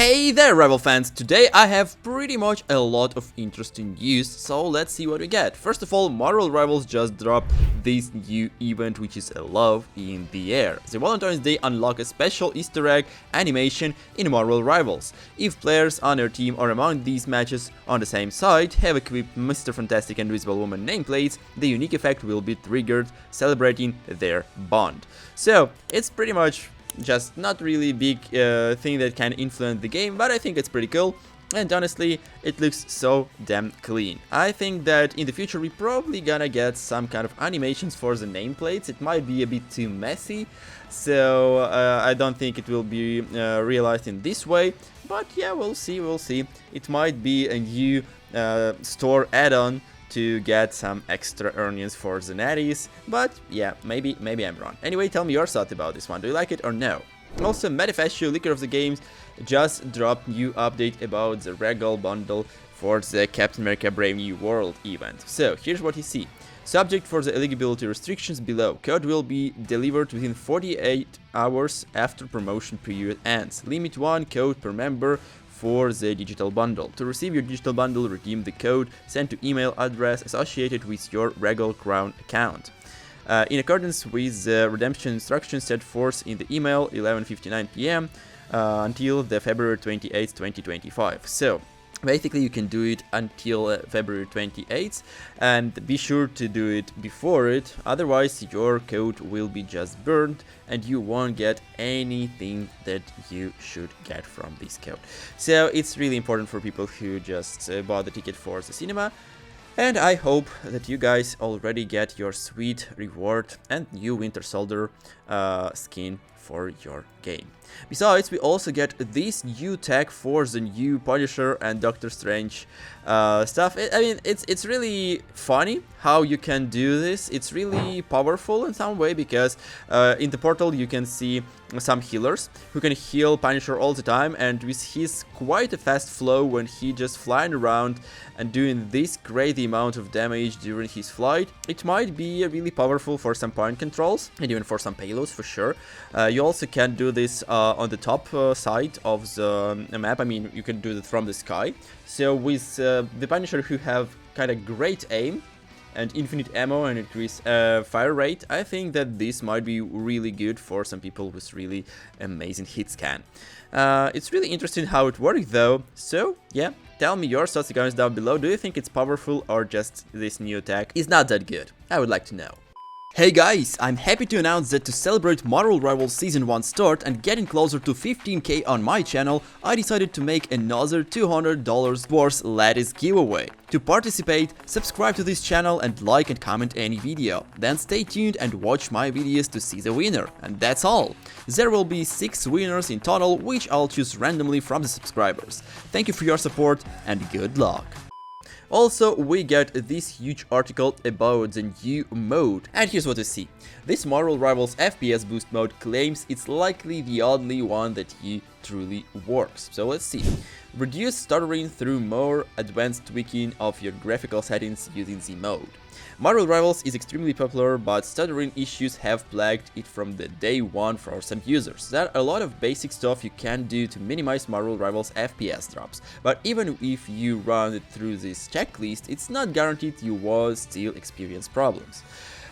Hey there, Rebel fans! Today I have pretty much a lot of interesting news, so let's see what we get. First of all, Marvel Rivals just dropped this new event, which is a Love in the Air. The Valentine's Day unlock a special Easter egg animation in Marvel Rivals. If players on your team or among these matches on the same side have equipped Mr. Fantastic and Invisible Woman nameplates, the unique effect will be triggered, celebrating their bond. So, it's pretty much just not really big thing that can influence the game, but I think it's pretty cool, and honestly it looks so damn clean. I think that in the future we probably gonna get some kind of animations for the nameplates. It might be a bit too messy, so I don't think it will be realized in this way, but yeah, we'll see. It might be a new store add-on to get some extra earnings for the Lattice, but yeah, maybe I'm wrong. Anyway, tell me your thoughts about this one. Do you like it or no? Also, Manifesto, Leaker of the Games, just dropped new update about the Regal bundle for the Captain America Brave New World event. So, here's what you see. Subject for the eligibility restrictions below. Code will be delivered within 48 hours after promotion period ends. Limit 1 code per member for the digital bundle. To receive your digital bundle, redeem the code sent to email address associated with your Regal Crown account. In accordance with the redemption instructions set forth in the email 11:59 p.m. Until the February 28th, 2025. So basically you can do it until February 28th, and be sure to do it before it, otherwise your code will be just burned and you won't get anything that you should get from this code. So it's really important for people who just bought the ticket for the cinema, and I hope that you guys already get your sweet reward and new Winter Soldier skin for your game. Besides, we also get this new tag for the new Punisher and Doctor Strange stuff. I mean, it's really funny how you can do this. It's really powerful in some way, because in the portal you can see some healers who can heal Punisher all the time, and with his quite a fast flow when he just flying around and doing this crazy amount of damage during his flight, it might be really powerful for some point controls and even for some payloads for sure. You also can do this on the top side of the map. I mean, you can do it from the sky. So with the Punisher who have kind of great aim and infinite ammo and increased fire rate, I think that this might be really good for some people with really amazing hit scan. It's really interesting how it works though, so yeah, tell me your thoughts in the comments down below. Do you think it's powerful or just this new attack is not that good? I would like to know. Hey guys, I'm happy to announce that to celebrate Marvel Rivals Season 1 start and getting closer to 15k on my channel, I decided to make another $200 worth Lattice giveaway. To participate, subscribe to this channel and like and comment any video. Then stay tuned and watch my videos to see the winner. And that's all. There will be 6 winners in total, which I'll choose randomly from the subscribers. Thank you for your support and good luck. Also, we get this huge article about the new mode, and here's what you see. This Marvel Rivals FPS boost mode claims it's likely the only one that truly works. So let's see. Reduce stuttering through more advanced tweaking of your graphical settings using the mode. Marvel Rivals is extremely popular, but stuttering issues have plagued it from the day one for some users. There are a lot of basic stuff you can do to minimize Marvel Rivals FPS drops, but even if you run it through this checklist, it's not guaranteed you will still experience problems.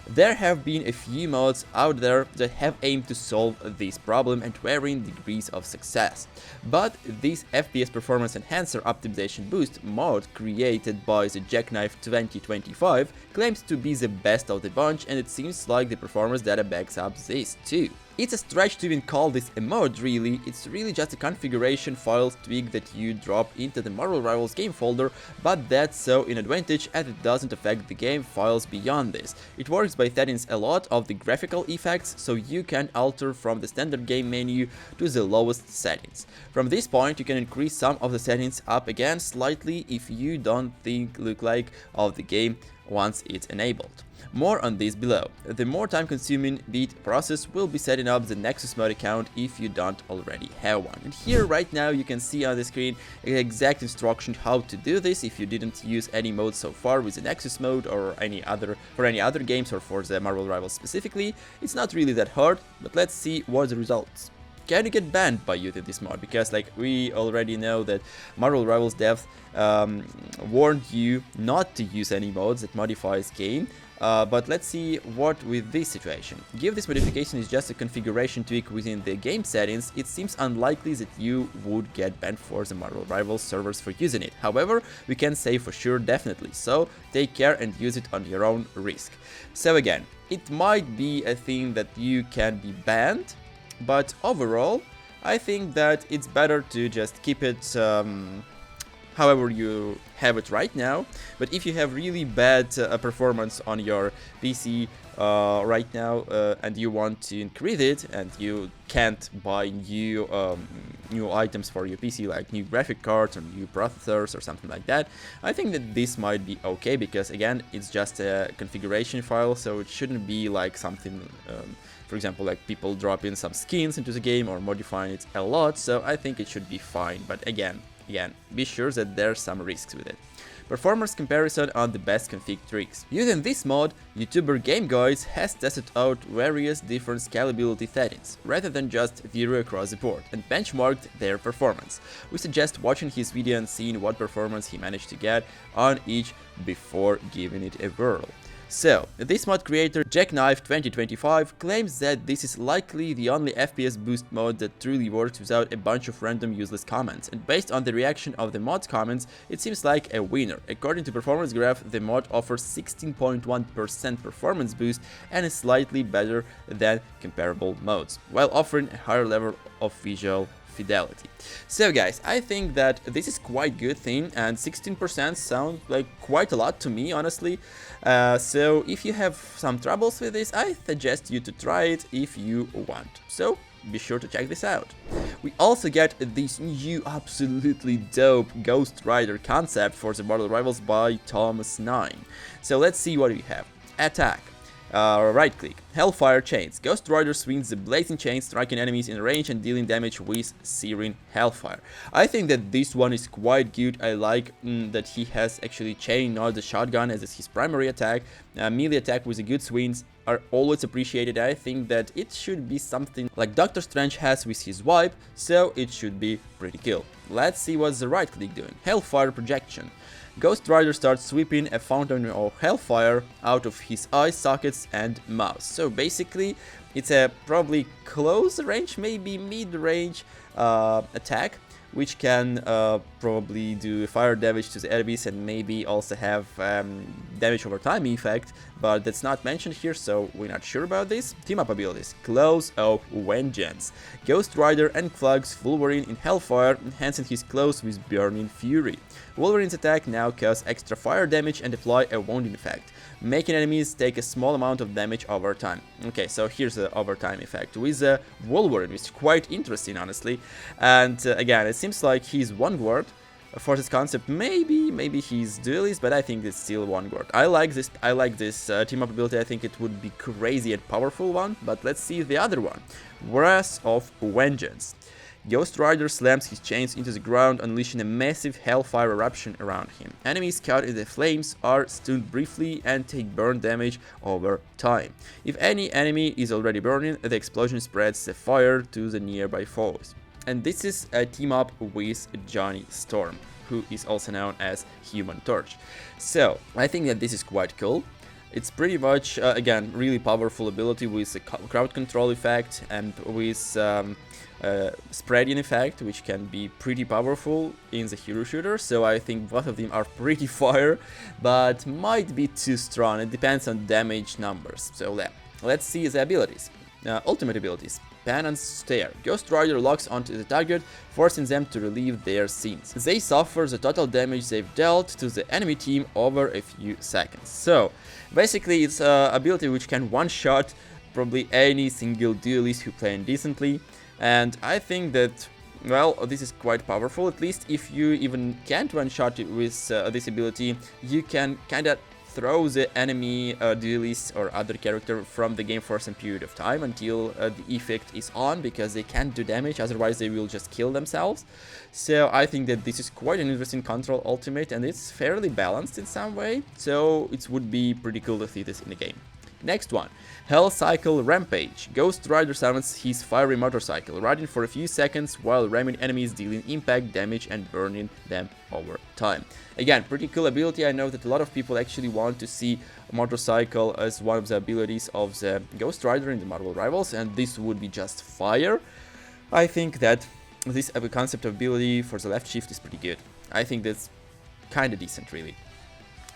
There have been a few mods out there that have aimed to solve this problem and varying degrees of success. But this FPS Performance Enhancer Optimization Boost mod created by the Jackknife 2025 claims to be the best of the bunch, and it seems like the performance data backs up this too. It's a stretch to even call this a mod really, it's really just a configuration files tweak that you drop into the Marvel Rivals game folder, but that's so an advantage as it doesn't affect the game files beyond this. It works by setting a lot of the graphical effects, so you can alter from the standard game menu to the lowest settings. From this point you can increase some of the settings up again slightly if you don't think look like of the game once it's enabled. More on this below. The more time-consuming bit process will be setting up the Nexus mode account if you don't already have one. And here right now you can see on the screen exact instruction how to do this if you didn't use any mode so far with the Nexus mode or any other games or for the Marvel Rivals specifically. It's not really that hard, but let's see what the results. can you get banned by using this mod? Because like we already know that Marvel Rivals devs warned you not to use any mods that modifies game. But let's see what with this situation. Given this modification is just a configuration tweak within the game settings, it seems unlikely that you would get banned for the Marvel Rivals servers for using it. However, we can say for sure definitely, so take care and use it on your own risk. So again, it might be a thing that you can be banned, but overall, I think that it's better to just keep it however you have it right now. But if you have really bad performance on your PC right now and you want to increase it and you can't buy new items for your PC like new graphic cards or new processors or something like that, I think that this might be okay, because again it's just a configuration file, so it shouldn't be like something for example like people drop in some skins into the game or modifying it a lot, so I think it should be fine. But again, be sure that there's some risks with it. Performance comparison on the best config tricks. Using this mod, YouTuber Game Guides has tested out various different scalability settings, rather than just 0 across the board, and benchmarked their performance. We suggest watching his video and seeing what performance he managed to get on each before giving it a whirl. So, this mod creator, Jackknife2025, claims that this is likely the only FPS boost mode that truly works without a bunch of random useless comments, and based on the reaction of the mod's comments, it seems like a winner. According to Performance Graph, the mod offers 16.1% performance boost and is slightly better than comparable modes, while offering a higher level of visual fidelity. So guys, I think that this is quite good thing, and 16% sounds like quite a lot to me, honestly. So if you have some troubles with this, I suggest you to try it if you want. So be sure to check this out. We also get this new absolutely dope Ghost Rider concept for the Marvel Rivals by Thomas9. So let's see what we have. Attack. Right click, Hellfire Chains. Ghost Rider swings the blazing chains, striking enemies in range and dealing damage with searing Hellfire. I think that this one is quite good. I like that he has actually chain, not the shotgun, as his primary attack. Melee attack with the good swings are always appreciated. I think that it should be something like Doctor Strange has with his wipe, so it should be pretty cool. Let's see what's the right click doing. Hellfire Projection. Ghost Rider starts sweeping a fountain of hellfire out of his eye sockets and mouth. So basically, it's a probably close range, maybe mid-range attack, which can probably do fire damage to the enemies and maybe also have damage over time effect, but that's not mentioned here, so we're not sure about this. Team up abilities. Claws of Vengeance. Ghost Rider unclogs Wolverine in Hellfire, enhancing his claws with Burning Fury. Wolverine's attack now causes extra fire damage and apply a wounding effect, making enemies take a small amount of damage over time. Okay, so here's the overtime effect with Wolverine, which is quite interesting, honestly. And again, it seems like he's one word for this concept. Maybe he's duelist, but I think it's still one word. I like this team up ability. I think it would be crazy and powerful one. But let's see the other one. Wrath of Vengeance. Ghost Rider slams his chains into the ground, unleashing a massive hellfire eruption around him. Enemies caught in the flames are stunned briefly and take burn damage over time. If any enemy is already burning, the explosion spreads the fire to the nearby foes. And this is a team up with Johnny Storm, who is also known as Human Torch. So I think that this is quite cool. It's pretty much, again, really powerful ability with a crowd control effect and with spreading effect, which can be pretty powerful in the hero shooter. So I think both of them are pretty fire, but might be too strong. It depends on damage numbers. So let's see the abilities. Ultimate abilities. Pan and Stare. Ghost Rider locks onto the target, forcing them to relieve their scenes. They suffer the total damage they've dealt to the enemy team over a few seconds. So basically it's an ability which can one-shot probably any single duelist who play decently. And I think that, well, this is quite powerful. At least if you even can't one-shot it with this ability, you can kind of throw the enemy duelist or other character from the game for some period of time until the effect is on, because they can't do damage, otherwise they will just kill themselves. So I think that this is quite an interesting control ultimate, and it's fairly balanced in some way, so it would be pretty cool to see this in the game. Next one, Hell Cycle Rampage. Ghost Rider summons his fiery motorcycle, riding for a few seconds while ramming enemies, dealing impact damage and burning them over time. Again, pretty cool ability. I know that a lot of people actually want to see a motorcycle as one of the abilities of the Ghost Rider in the Marvel Rivals, and this would be just fire. I think that this concept of ability for the left shift is pretty good. I think that's kinda decent, really.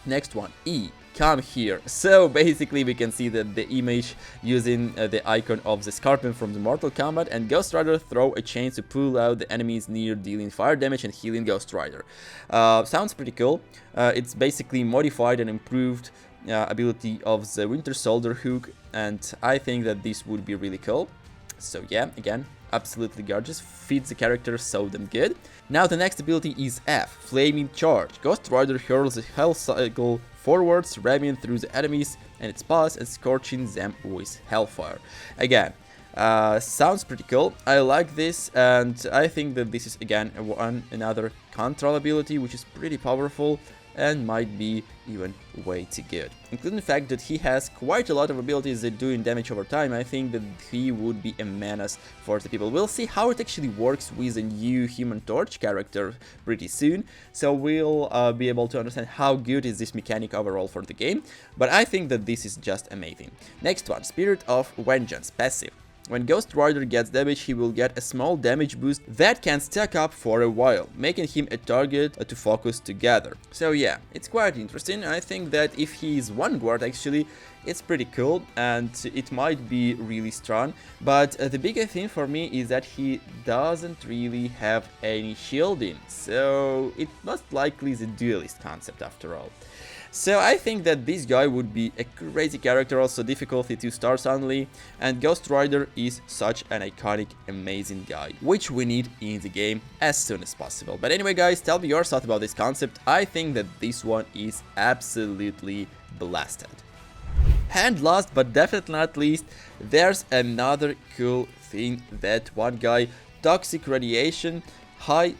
Next one, E, come here. So basically we can see that the image using the icon of the Scorpion from the Mortal Kombat, and Ghost Rider throw a chain to pull out the enemies near, dealing fire damage and healing Ghost Rider. Sounds pretty cool. It's basically modified and improved ability of the Winter Soldier hook, and I think that this would be really cool. So yeah, again, absolutely gorgeous, fits the character so damn good. Now the next ability is F, Flaming Charge. Ghost Rider hurls a Hell Cycle forwards, ramming through the enemies and its pass and scorching them with Hellfire. Again, sounds pretty cool. I like this, and I think that this is again another control ability which is pretty powerful and might be even way too good. Including the fact that he has quite a lot of abilities that do damage over time, I think that he would be a menace for the people. We'll see how it actually works with a new Human Torch character pretty soon, so we'll be able to understand how good is this mechanic overall for the game, but I think that this is just amazing. Next one, Spirit of Vengeance, passive. When Ghost Rider gets damage, he will get a small damage boost that can stack up for a while, making him a target to focus together. So yeah, it's quite interesting. I think that if he is one guard actually, it's pretty cool and it might be really strong, but the biggest thing for me is that he doesn't really have any shielding, so it most likely is a duelist concept after all. So I think that this guy would be a crazy character, also difficulty 2 stars only, and Ghost Rider is such an iconic, amazing guy, which we need in the game as soon as possible. But anyway guys, tell me your thoughts about this concept. I think that this one is absolutely blasted. And last but definitely not least, there's another cool thing that one guy, Toxic Radiation High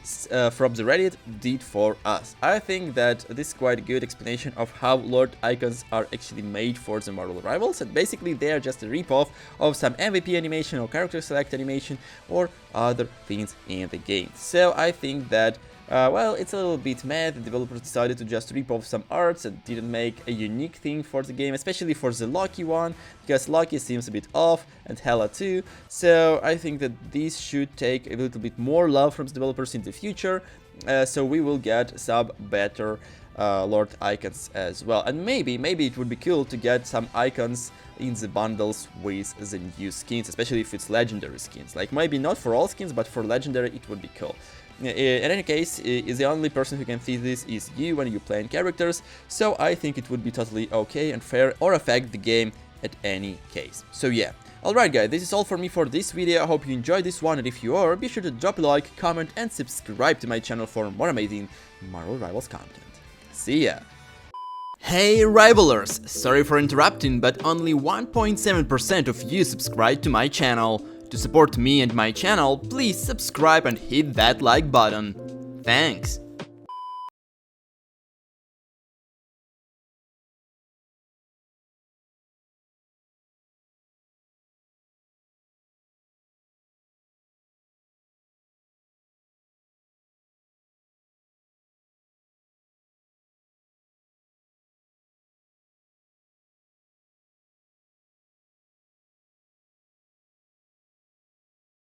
from the Reddit, did for us. I think that this is quite a good explanation of how Lord Icons are actually made for the Marvel Rivals, and basically they are just a ripoff of some MVP animation or character select animation or other things in the game. So I think that well, it's a little bit mad. The developers decided to just rip off some arts and didn't make a unique thing for the game, especially for the Loki one, because Loki seems a bit off, and Hela too. So I think that this should take a little bit more love from the developers in the future, so we will get some better Lord Icons as well. And maybe it would be cool to get some icons in the bundles with the new skins, especially if it's legendary skins. Like maybe not for all skins, but for legendary it would be cool. In any case, the only person who can see this is you when you playing characters, so I think it would be totally okay and fair or affect the game at any case. So yeah. Alright guys, this is all for me for this video. I hope you enjoyed this one, and if you are, be sure to drop a like, comment and subscribe to my channel for more amazing Marvel Rivals content. See ya! Hey Rivalers! Sorry for interrupting, but only 1.7% of you subscribe to my channel. To support me and my channel, please subscribe and hit that like button. Thanks!